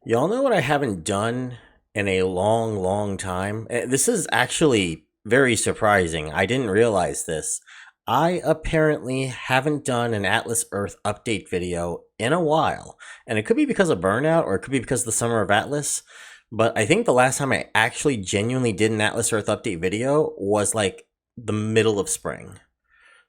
Y'all know what I haven't done in a long, long time? This is actually very surprising. I didn't realize this. I apparently haven't done an Atlas Earth update video in a while. And it could be because of burnout or it could be because of the summer of Atlas. But I think the last time I actually genuinely did an Atlas Earth update video was like the middle of spring.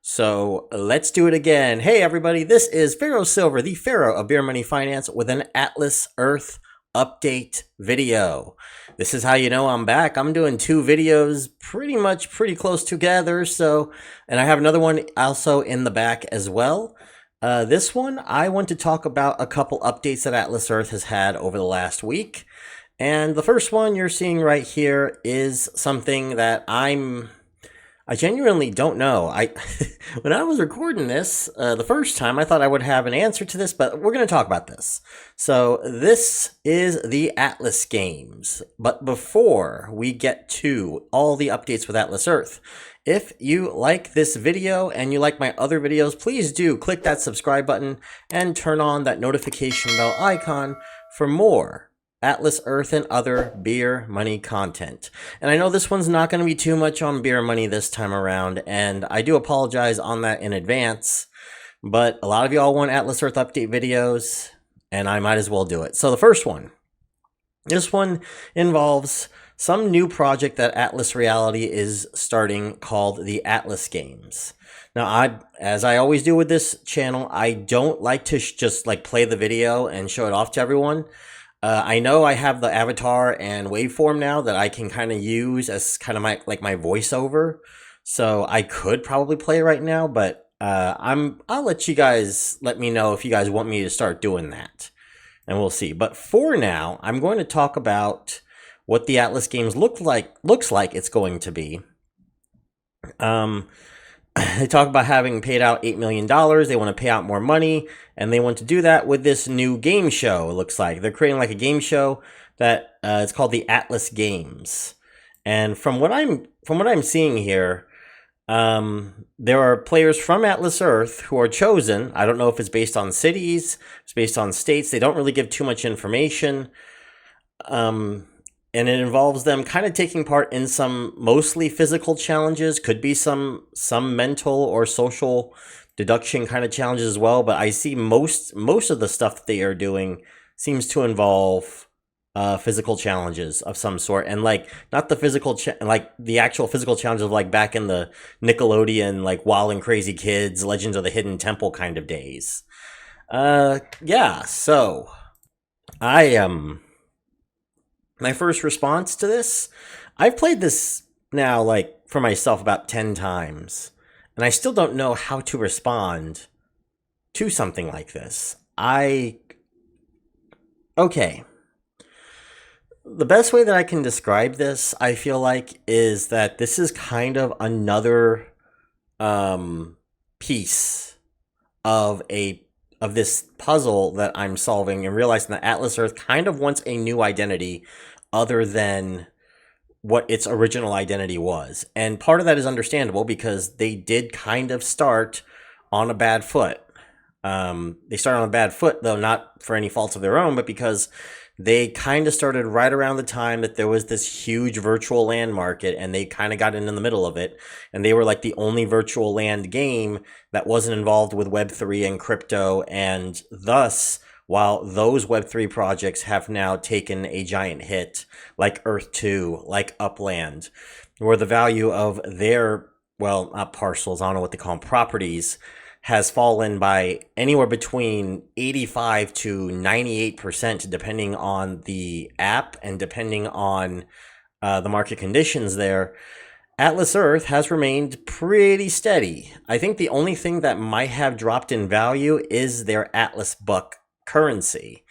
So let's do it again. Hey, everybody, this is Pharaoh Silver, the Pharaoh of Beer Money Finance, with an Atlas Earth update video. This is how you know I'm back. I'm doing two videos pretty close together. And I have another one also in the back as well. This one, I want to talk about a couple updates that Atlas Earth has had over the last week. And the first one you're seeing right here is something that I genuinely don't know. I when I was recording this the first time, I thought I would have an answer to this, but we're going to talk about this. So this is the Atlas games. But before we get to all the updates with Atlas Earth, if you like this video and you like my other videos, please do click that subscribe button and turn on that notification bell icon for more Atlas Earth and other beer money content. And I know this one's not going to be too much on beer money this time around, and I do apologize on that in advance, but a lot of y'all want Atlas Earth update videos, and I might as well do it. So the first one, this one involves some new project that Atlas Reality is starting called the Atlas Games. Now, as I always do with this channel, I don't like to just like play the video and show it off to everyone. I know I have the avatar and waveform now that I can kind of use as kind of my voiceover. So I could probably play it right now, but I'll let you guys let me know if you guys want me to start doing that, and we'll see. But for now, I'm going to talk about what the Atlas games looks like it's going to be. They talk about having paid out $8 million. They want to pay out more money, and they want to do that with this new game show. It looks like they're creating like a game show that it's called the Atlas Games. And from what I'm seeing here, there are players from Atlas Earth who are chosen. I don't know if it's based on cities, it's based on states. They don't really give too much information. And it involves them kind of taking part in some mostly physical challenges, could be some mental or social deduction kind of challenges as well, but I see most of the stuff that they are doing seems to involve physical challenges of some sort, and like not the like the actual physical challenges of like back in the Nickelodeon like Wild and Crazy Kids, Legends of the Hidden Temple kind of days. Yeah, so I my first response to this, I've played this now like for myself about 10 times, and I still don't know how to respond to something like this. Okay. The best way that I can describe this, I feel like, is that this is kind of another piece of this puzzle that I'm solving, and realizing that Atlas Earth kind of wants a new identity other than what its original identity was. And part of that is understandable because they did kind of start on a bad foot. They started on a bad foot, though not for any faults of their own, but because they kind of started right around the time that there was this huge virtual land market, and they kind of got in the middle of it. And they were like the only virtual land game that wasn't involved with Web3 and crypto. And thus, while those Web3 projects have now taken a giant hit, like Earth 2, like Upland, where the value of their, well, not parcels, I don't know what they call them, properties, has fallen by anywhere between 85 to 98%, depending on the app and depending on the market conditions there. Atlas Earth has remained pretty steady. I think the only thing that might have dropped in value is their Atlas Buck currency,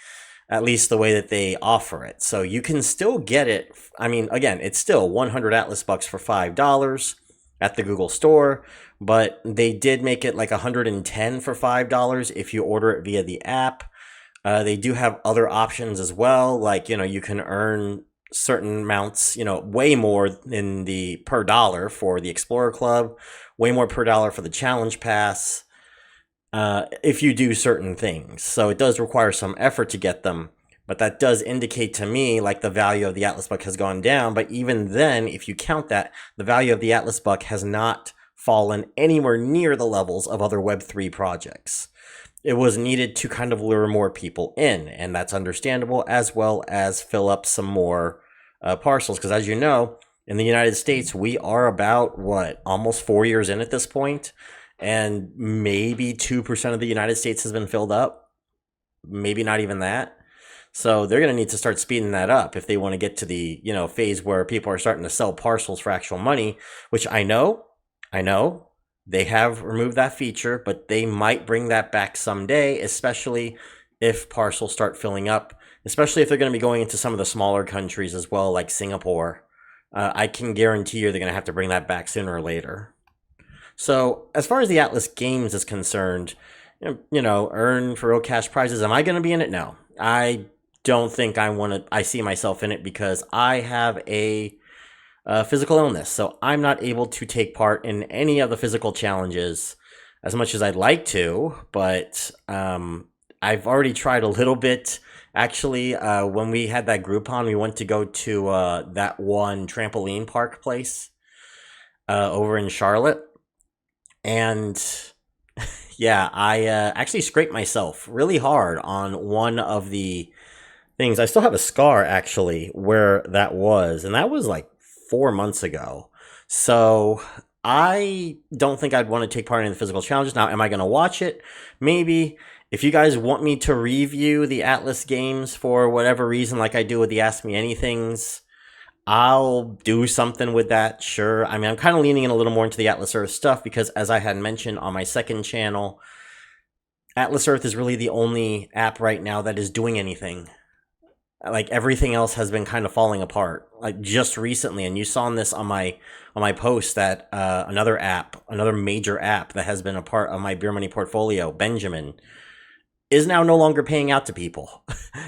at least the way that they offer it. So you can still get it. I mean, again, it's still 100 Atlas Bucks for $5 at the Google Store, but they did make it like 110 for $5 if you order it via the app. They do have other options as well, like, you can earn certain amounts, way more in the per dollar for the Explorer Club, way more per dollar for the Challenge Pass, if you do certain things. So it does require some effort to get them, But that does indicate to me like the value of the Atlas buck has gone down. But even then, if you count that, the value of the Atlas buck has not fallen anywhere near the levels of other Web3 projects. It was needed to kind of lure more people in, and that's understandable, as well as fill up some more parcels. Because as you know, in the United States, we are about, almost 4 years in at this point, and maybe 2% of the United States has been filled up. Maybe not even that. So they're going to need to start speeding that up if they want to get to the, phase where people are starting to sell parcels for actual money, which I know they have removed that feature, but they might bring that back someday, especially if parcels start filling up, especially if they're going to be going into some of the smaller countries as well, like Singapore. I can guarantee you they're going to have to bring that back sooner or later. So as far as the Atlas Games is concerned, earn for real cash prizes. Am I going to be in it? No, I don't think I see myself in it because I have a physical illness. So I'm not able to take part in any of the physical challenges as much as I'd like to, but I've already tried a little bit. Actually, when we had that Groupon, we went to go to that one trampoline park place over in Charlotte. And yeah, I actually scraped myself really hard on one of the things. I still have a scar actually where that was, and that was like 4 months ago. So I don't think I'd want to take part in the physical challenges. Now, am I going to watch it? Maybe. If you guys want me to review the Atlas games for whatever reason, like I do with the Ask Me Anythings, I'll do something with that, sure. I mean, I'm kind of leaning in a little more into the Atlas Earth stuff because, as I had mentioned on my second channel, Atlas Earth is really the only app right now that is doing anything. Like, everything else has been kind of falling apart. Like, just recently, and you saw this on my post, that another major app that has been a part of my beer money portfolio, Benjamin, is now no longer paying out to people.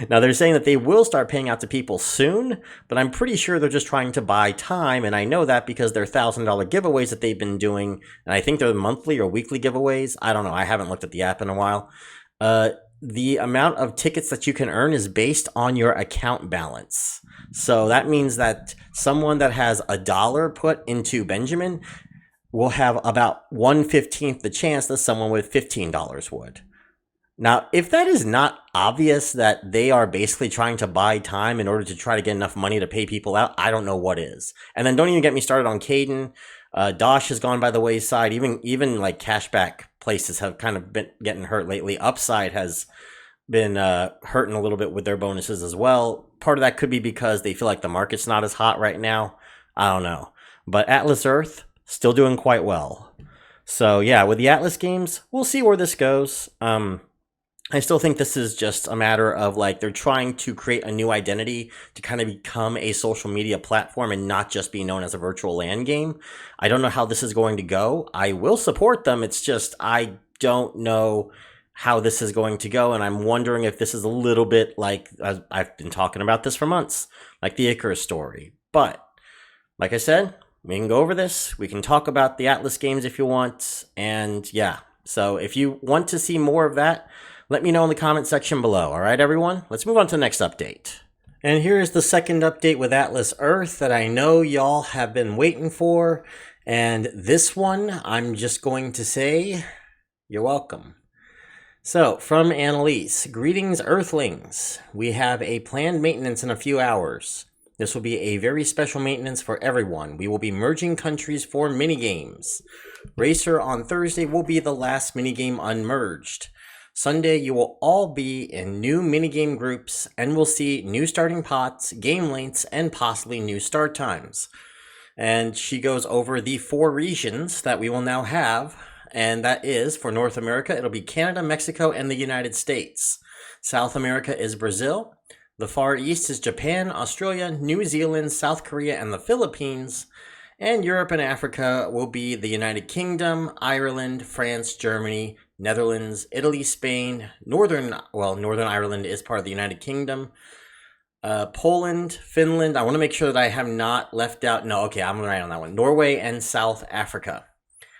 Now, they're saying that they will start paying out to people soon, but I'm pretty sure they're just trying to buy time, and I know that because they're $1,000 giveaways that they've been doing, and I think they're monthly or weekly giveaways. I don't know. I haven't looked at the app in a while. The amount of tickets that you can earn is based on your account balance. So that means that someone that has $1 put into Benjamin will have about 1/15 the chance that someone with $15 would. Now, if that is not obvious that they are basically trying to buy time in order to try to get enough money to pay people out, I don't know what is. And then don't even get me started on Caden. Dosh has gone by the wayside. Even like cashback places have kind of been getting hurt lately. Upside has been hurting a little bit with their bonuses as well. Part of that could be because they feel like the market's not as hot right now. I don't know. But Atlas Earth, still doing quite well. So yeah, with the Atlas games, we'll see where this goes. I still think this is just a matter of like they're trying to create a new identity to kind of become a social media platform and not just be known as a virtual LAN game. I don't know how this is going to go. I will support them. It's just I don't know how this is going to go, and I'm wondering if this is a little bit like, I've been talking about this for months, like the Icarus story. But like I said, we can go over this. We can talk about the Atlas games if you want, and yeah. So if you want to see more of that, let me know in the comment section below. All right, everyone? Let's move on to the next update. And here is the second update with Atlas Earth that I know y'all have been waiting for. And this one, I'm just going to say, you're welcome. So, from Annalise, greetings, Earthlings. We have a planned maintenance in a few hours. This will be a very special maintenance for everyone. We will be merging countries for minigames. Racer on Thursday will be the last minigame unmerged. Sunday, you will all be in new minigame groups and will see new starting pots, game lengths, and possibly new start times. And she goes over the 4 regions that we will now have, and that is, for North America, it'll be Canada, Mexico, and the United States. South America is Brazil. The Far East is Japan, Australia, New Zealand, South Korea, and the Philippines. And Europe and Africa will be the United Kingdom, Ireland, France, Germany, Netherlands, Italy, Spain, Northern Ireland is part of the United Kingdom, Poland, Finland. I want to make sure that I have not left out. No, okay, I'm right on that one. Norway and South Africa.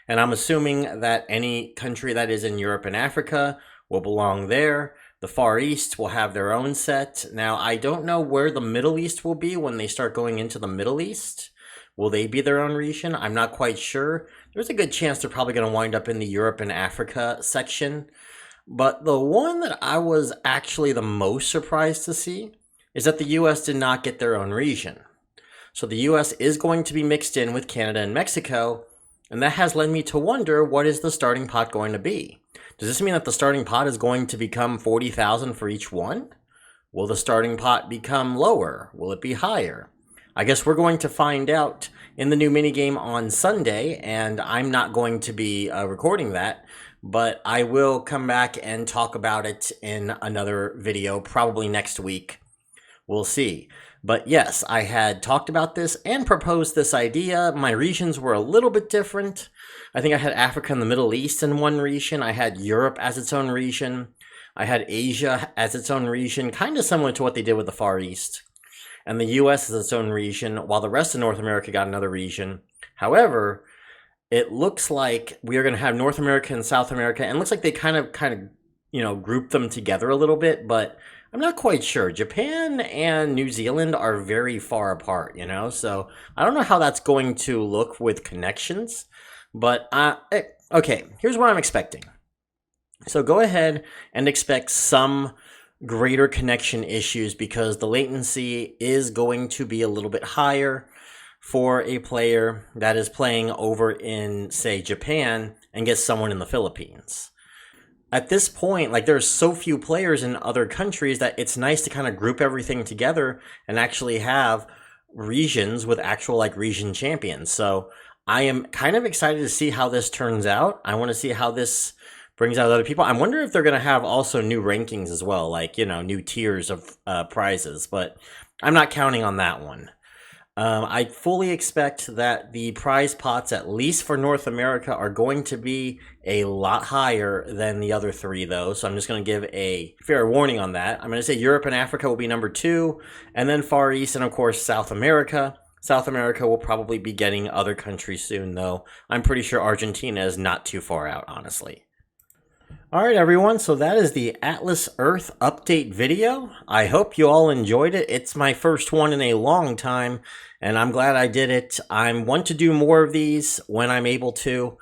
And I'm assuming that any country that is in Europe and Africa will belong there. The Far East will have their own set. Now, I don't know where the Middle East will be when they start going into the Middle East. Will they be their own region? I'm not quite sure. There's a good chance they're probably going to wind up in the Europe and Africa section. But the one that I was actually the most surprised to see is that the US did not get their own region. So the US is going to be mixed in with Canada and Mexico, and that has led me to wonder, what is the starting pot going to be? Does this mean that the starting pot is going to become 40,000 for each one? Will the starting pot become lower? Will it be higher? I guess we're going to find out in the new minigame on Sunday, and I'm not going to be recording that, but I will come back and talk about it in another video, probably next week. We'll see. But yes, I had talked about this and proposed this idea. My regions were a little bit different. I think I had Africa and the Middle East in one region. I had Europe as its own region. I had Asia as its own region, kind of similar to what they did with the Far East. And the US as its own region, while the rest of North America got another region. However, it looks like we are going to have North America and South America, and it looks like they kind of group them together a little bit, but I'm not quite sure. Japan and New Zealand are very far apart, so I don't know how that's going to look with connections, but okay, here's what I'm expecting. So go ahead and expect some greater connection issues because the latency is going to be a little bit higher for a player that is playing over in, say, Japan and gets someone in the Philippines. At this point, there's so few players in other countries that it's nice to kind of group everything together and actually have regions with actual region champions. So I am kind of excited to see how this turns out. I want to see how this brings out other people. I wonder if they're going to have also new rankings as well, new tiers of prizes, but I'm not counting on that one. I fully expect that the prize pots, at least for North America, are going to be a lot higher than the other three, though. So I'm just going to give a fair warning on that. I'm going to say Europe and Africa will be number 2, and then Far East, and of course South America. South America will probably be getting other countries soon, though. I'm pretty sure Argentina is not too far out, honestly. All right, everyone, so that is the Atlas Earth update video. I hope you all enjoyed it. It's my first one in a long time, and I'm glad I did it. I want to do more of these when I'm able to.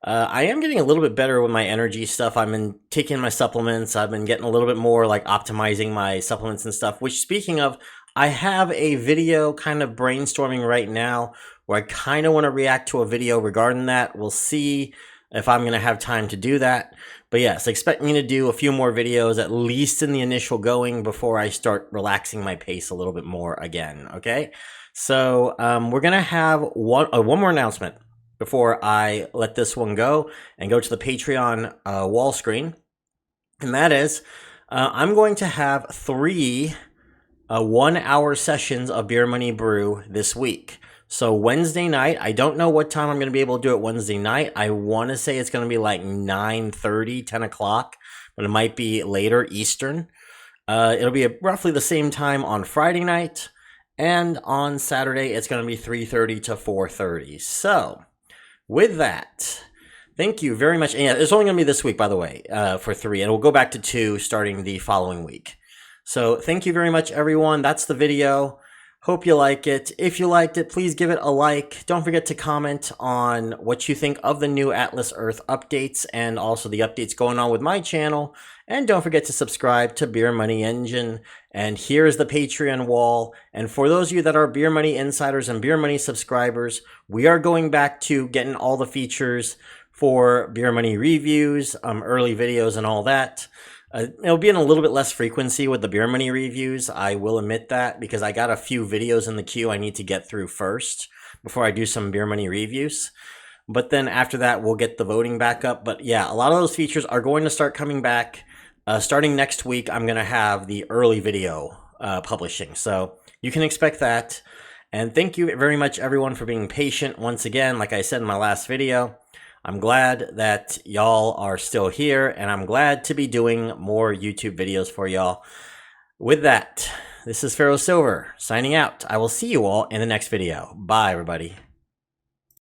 I am getting a little bit better with my energy stuff. I've been taking my supplements. I've been getting a little bit more optimizing my supplements and stuff, which, speaking of, I have a video kind of brainstorming right now where I kind of want to react to a video regarding that. We'll see if I'm going to have time to do that. But yes, expect me to do a few more videos, at least in the initial going, before I start relaxing my pace a little bit more again, okay? So we're going to have one more announcement before I let this one go and go to the Patreon wall screen. And that is, I'm going to have 3 1-hour sessions of Beer Money Brew this week. So Wednesday night, I don't know what time I'm going to be able to do it Wednesday night. I want to say it's going to be 9:30, 10 o'clock, but it might be later Eastern. It'll be roughly the same time on Friday night, and on Saturday, it's going to be 3:30 to 4:30. So with that, thank you very much. And yeah, it's only going to be this week, by the way, for 3, and we'll go back to 2 starting the following week. So thank you very much, everyone. That's the video. Hope you like it. If you liked it, please give it a like. Don't forget to comment on what you think of the new Atlas Earth updates and also the updates going on with my channel. And don't forget to subscribe to Beer Money Engine. And here's the Patreon wall. And for those of you that are Beer Money insiders and Beer Money subscribers, we are going back to getting all the features for Beer Money reviews, early videos and all that. It'll be in a little bit less frequency with the Beer Money reviews. I will admit that, because I got a few videos in the queue I need to get through first before I do some Beer Money reviews. But then after that, we'll get the voting back up. But yeah, a lot of those features are going to start coming back. Starting next week, I'm going to have the early video publishing. So you can expect that. And thank you very much, everyone, for being patient. Once again, like I said in my last video, I'm glad that y'all are still here, and I'm glad to be doing more YouTube videos for y'all. With that, this is Pharaoh Silver signing out. I will see you all in the next video. Bye, everybody.